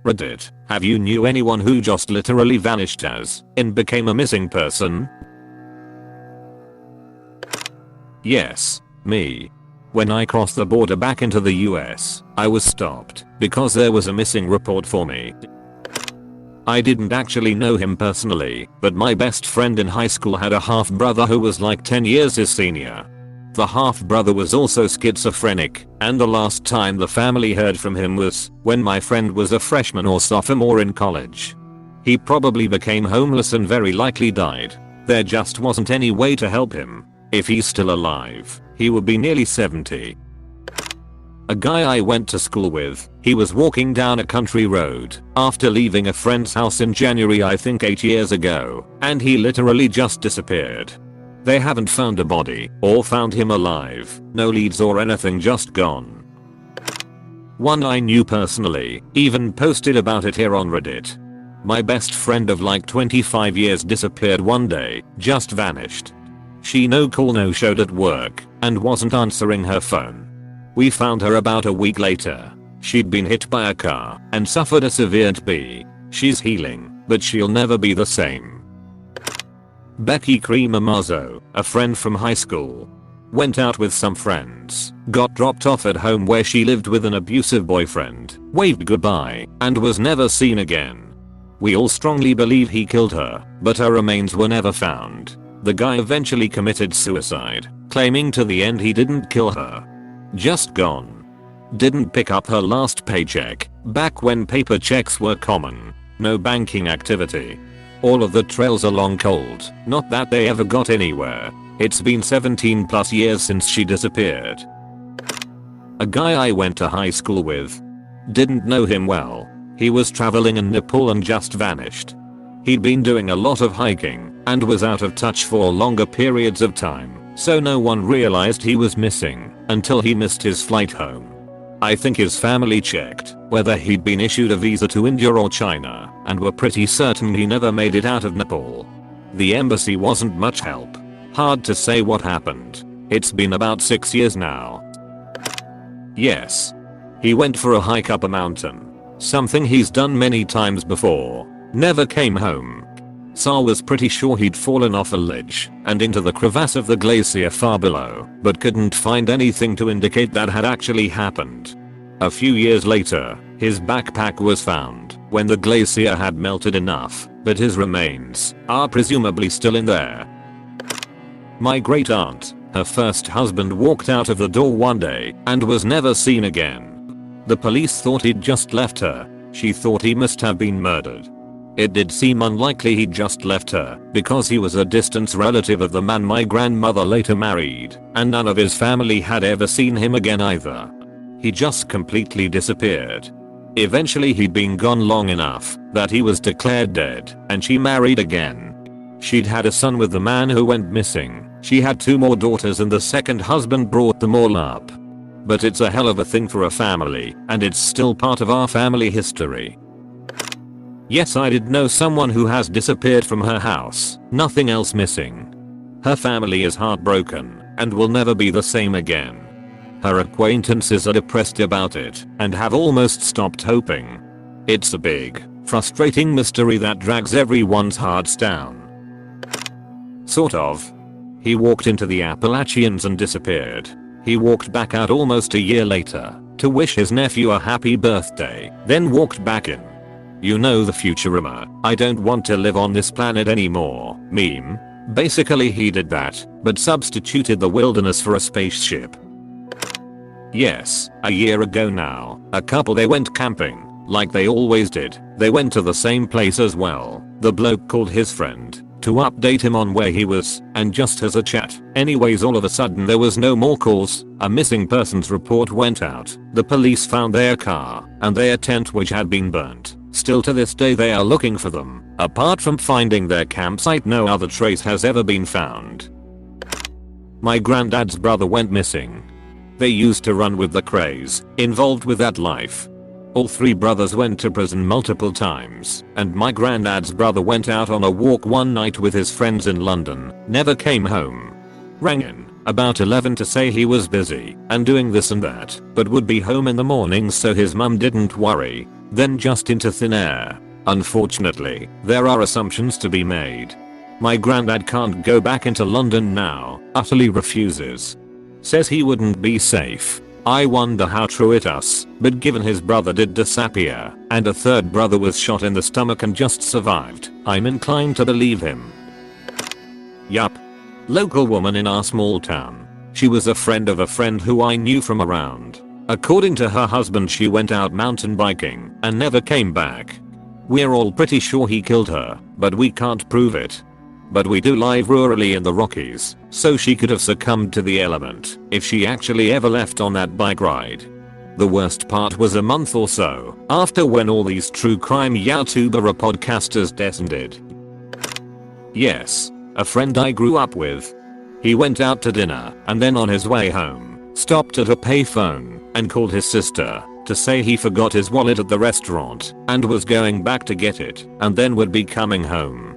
Reddit, have you knew anyone who just literally vanished as in became a missing person? Yes, me. When I crossed the border back into the US, I was stopped because there was a missing report for me. I didn't actually know him personally, but my best friend in high school had a half-brother who was like 10 years his senior. The half-brother was also schizophrenic, and the last time the family heard from him was when my friend was a freshman or sophomore in college. He probably became homeless and very likely died. There just wasn't any way to help him. If he's still alive, he would be nearly 70. A guy I went to school with, he was walking down a country road after leaving a friend's house in January, I think 8 years ago, and he literally just disappeared. They haven't found a body or found him alive, no leads or anything, just gone. One I knew personally even posted about it here on Reddit. My best friend of like 25 years disappeared one day, just vanished. She no call no showed at work and wasn't answering her phone. We found her about a week later. She'd been hit by a car and suffered a severe TB. She's healing, but she'll never be the same. Becky Cremamazzo, a friend from high school, went out with some friends, got dropped off at home where she lived with an abusive boyfriend, waved goodbye, and was never seen again. We all strongly believe he killed her, but her remains were never found. The guy eventually committed suicide, claiming to the end he didn't kill her. Just gone. Didn't pick up her last paycheck, back when paper checks were common. No banking activity. All of the trails are long cold, not that they ever got anywhere. It's been 17 plus years since she disappeared. A guy I went to high school with. Didn't know him well. He was traveling in Nepal and just vanished. He'd been doing a lot of hiking and was out of touch for longer periods of time, so no one realized he was missing until he missed his flight home. I think his family checked whether he'd been issued a visa to India or China and were pretty certain he never made it out of Nepal. The embassy wasn't much help. Hard to say what happened. It's been about 6 years now. Yes. He went for a hike up a mountain. Something he's done many times before. Never came home. Sa was pretty sure he'd fallen off a ledge and into the crevasse of the glacier far below, but couldn't find anything to indicate that had actually happened. A few years later, his backpack was found when the glacier had melted enough, but his remains are presumably still in there. My great aunt, her first husband walked out of the door one day and was never seen again. The police thought he'd just left her. She thought he must have been murdered. It did seem unlikely he'd just left her because he was a distant relative of the man my grandmother later married, and none of his family had ever seen him again either. He just completely disappeared. Eventually he'd been gone long enough that he was declared dead, and she married again. She'd had a son with the man who went missing. She had 2 more daughters and the second husband brought them all up. But it's a hell of a thing for a family, and it's still part of our family history. Yes, I did know someone who has disappeared from her house, nothing else missing. Her family is heartbroken and will never be the same again. Her acquaintances are depressed about it and have almost stopped hoping. It's a big, frustrating mystery that drags everyone's hearts down. Sort of. He walked into the Appalachians and disappeared. He walked back out almost a year later to wish his nephew a happy birthday, then walked back in. You know the Futurama, I don't want to live on this planet anymore meme. Basically he did that, but substituted the wilderness for a spaceship. Yes, a year ago now, a couple they went camping, like they always did. They went to the same place as well. The bloke called his friend to update him on where he was, and just as a chat. Anyways, all of a sudden there was no more calls. A missing persons report went out. The police found their car and their tent, which had been burnt. Still to this day they are looking for them. Apart from finding their campsite, no other trace has ever been found. My granddad's brother went missing. They used to run with the craze involved with that life. All 3 brothers went to prison multiple times, and my granddad's brother went out on a walk one night with his friends in London, never came home. Rang in about 11 to say he was busy and doing this and that, but would be home in the morning, so his mum didn't worry. then just into thin air. Unfortunately, there are assumptions to be made. My granddad can't go back into London now, utterly refuses. Says he wouldn't be safe. I wonder how true it is, but given his brother did disappear, and a third brother was shot in the stomach and just survived, I'm inclined to believe him. Yup. Local woman in our small town. She was a friend of a friend who I knew from around. According to her husband, she went out mountain biking and never came back. We're all pretty sure he killed her, but we can't prove it. But we do live rurally in the Rockies, so she could have succumbed to the element if she actually ever left on that bike ride. The worst part was a month or so after, when all these true crime YouTuber podcasters descended. Yes, a friend I grew up with. He went out to dinner and then on his way home stopped at a payphone and called his sister to say he forgot his wallet at the restaurant and was going back to get it and then would be coming home.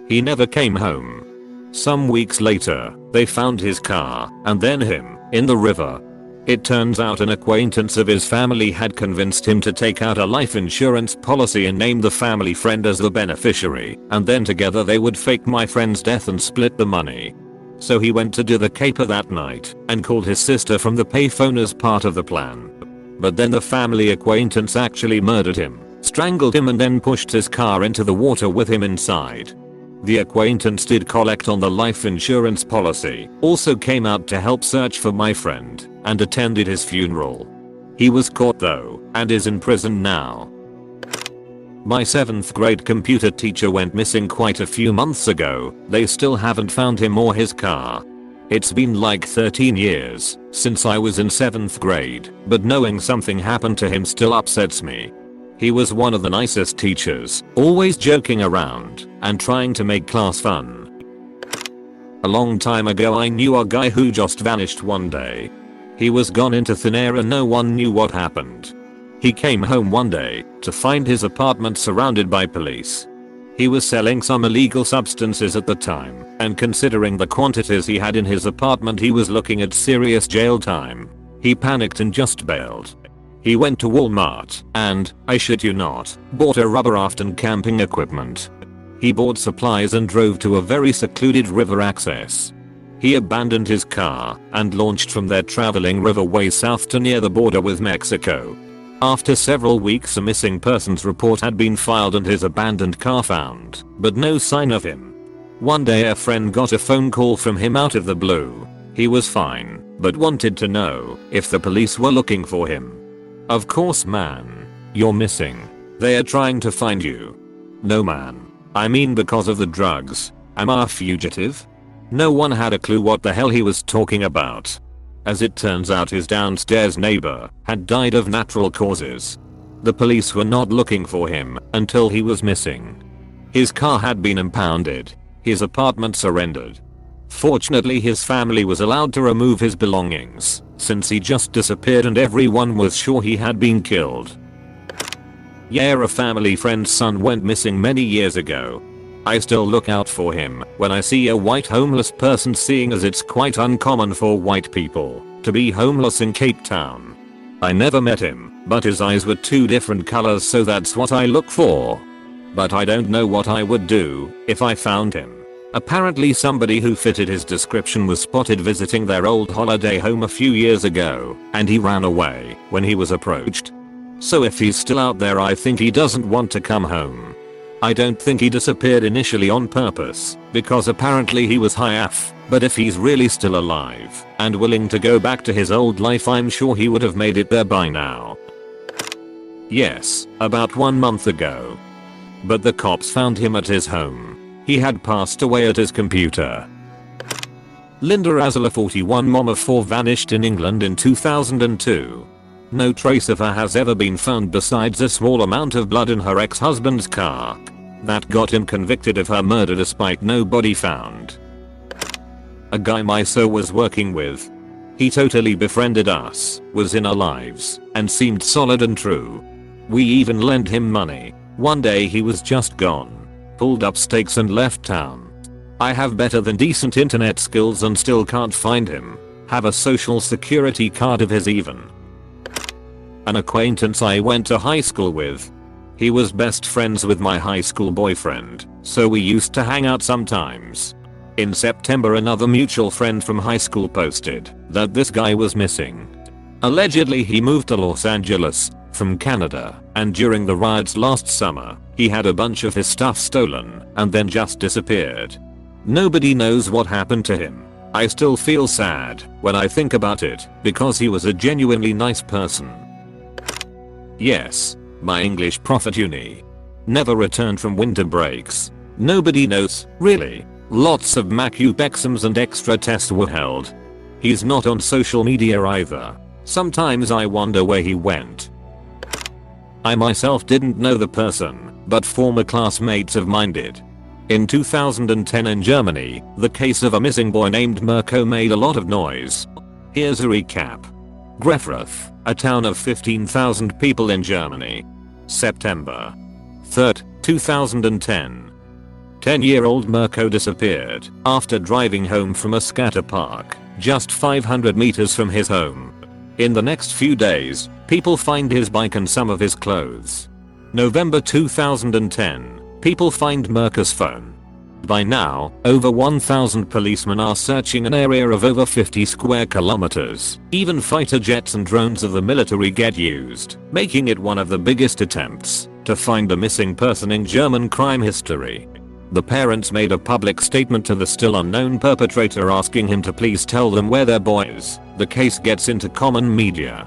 He never came home. Some weeks later, they found his car and then him in the river. It turns out an acquaintance of his family had convinced him to take out a life insurance policy and name the family friend as the beneficiary, and then together they would fake my friend's death and split the money. So he went to do the caper that night and called his sister from the payphone as part of the plan. But then the family acquaintance actually murdered him, strangled him and then pushed his car into the water with him inside. The acquaintance did collect on the life insurance policy, also came out to help search for my friend, and attended his funeral. He was caught though, and is in prison now. My 7th grade computer teacher went missing quite a few months ago. They still haven't found him or his car. It's been like 13 years since I was in 7th grade, but knowing something happened to him still upsets me. He was one of the nicest teachers, always joking around and trying to make class fun. A long time ago I knew a guy who just vanished one day. He was gone into thin air and no one knew what happened. He came home one day to find his apartment surrounded by police. He was selling some illegal substances at the time, and considering the quantities he had in his apartment, he was looking at serious jail time. He panicked and just bailed. He went to Walmart and, I shit you not, bought a rubber raft and camping equipment. He bought supplies and drove to a very secluded river access. He abandoned his car and launched from there, traveling river way south to near the border with Mexico. After several weeks, a missing persons report had been filed and his abandoned car found, but no sign of him. One day a friend got a phone call from him out of the blue. He was fine, but wanted to know if the police were looking for him. Of course man. You're missing. They are trying to find you. No man. I mean, because of the drugs. Am I a fugitive? No one had a clue what the hell he was talking about. As it turns out, his downstairs neighbor had died of natural causes. The police were not looking for him until he was missing. His car had been impounded. His apartment surrendered. Fortunately, his family was allowed to remove his belongings, since he just disappeared and everyone was sure he had been killed. Yeah, a family friend's son went missing many years ago. I still look out for him when I see a white homeless person, seeing as it's quite uncommon for white people to be homeless in Cape Town. I never met him, but his eyes were 2 different colors, so that's what I look for. But I don't know what I would do if I found him. Apparently somebody who fitted his description was spotted visiting their old holiday home a few years ago, and he ran away when he was approached. So if he's still out there, I think he doesn't want to come home. I don't think he disappeared initially on purpose, because apparently he was high AF, but if he's really still alive and willing to go back to his old life, I'm sure he would have made it there by now. Yes, about 1 month ago. But the cops found him at his home. He had passed away at his computer. Linda Azala, 41, mom of 4, vanished in England in 2002. No trace of her has ever been found besides a small amount of blood in her ex-husband's car. That got him convicted of her murder despite no body found. A guy my so was working with. He totally befriended us, was in our lives, and seemed solid and true. We even lent him money. One day he was just gone. Pulled up stakes and left town. I have better than decent internet skills and still can't find him. Have a social security card of his even. An acquaintance I went to high school with He was best friends with my high school boyfriend, so we used to hang out sometimes. In September, another mutual friend from high school posted that this guy was missing. Allegedly, he moved to Los Angeles from Canada, and during the riots last summer, he had a bunch of his stuff stolen and then just disappeared. Nobody knows what happened to him. I still feel sad when I think about it because he was a genuinely nice person. Yes, my English prof at uni. Never returned from winter breaks. Nobody knows, really. Lots of MACU exams and extra tests were held. He's not on social media either. Sometimes I wonder where he went. I myself didn't know the person, but former classmates of mine did. In 2010 in Germany, the case of a missing boy named Mirko made a lot of noise. Here's a recap. Grefrath, a town of 15,000 people in Germany. September 3rd, 2010. 10-year-old Mirko disappeared after driving home from a scatter park, just 500 meters from his home. In the next few days, people find his bike and some of his clothes. November 2010, people find Mirko's phone. By now, over 1,000 policemen are searching an area of over 50 square kilometers. Even fighter jets and drones of the military get used, making it one of the biggest attempts to find a missing person in German crime history. The parents made a public statement to the still unknown perpetrator asking him to please tell them where their boy is. The case gets into common media.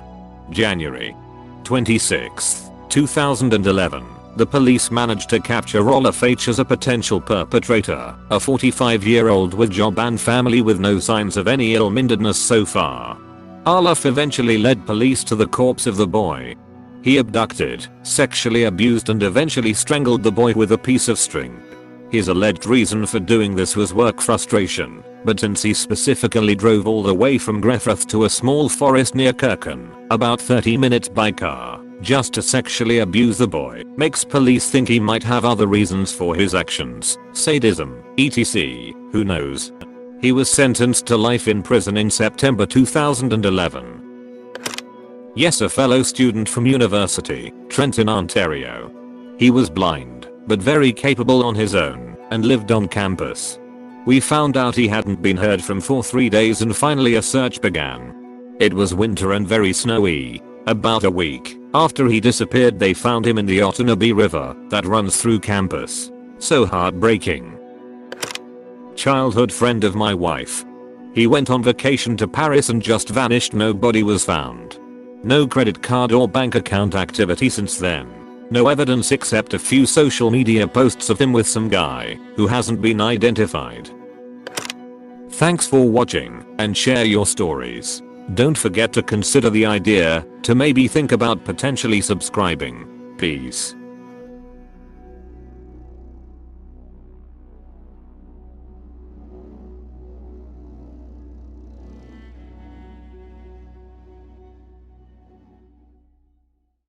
January 26, 2011. The police managed to capture Olaf H. as a potential perpetrator, a 45-year-old with job and family with no signs of any ill-mindedness so far. Olaf eventually led police to the corpse of the boy. He abducted, sexually abused and eventually strangled the boy with a piece of string. His alleged reason for doing this was work frustration, but since he specifically drove all the way from Grefrath to a small forest near Kirchen, about 30 minutes by car, just to sexually abuse the boy, makes police think he might have other reasons for his actions, sadism, etc. Who knows? He was sentenced to life in prison in September 2011. Yes, a fellow student from University, Trenton, Ontario. He was blind, but very capable on his own, and lived on campus. We found out he hadn't been heard from for 3 days and finally a search began. It was winter and very snowy. About a week after he disappeared, they found him in the Otonabee River that runs through campus. So heartbreaking. Childhood friend of my wife. He went on vacation to Paris and just vanished. Nobody was found. No credit card or bank account activity since then. No evidence except a few social media posts of him with some guy who hasn't been identified. Thanks for watching and share your stories. Don't forget to consider the idea to maybe think about potentially subscribing. Peace.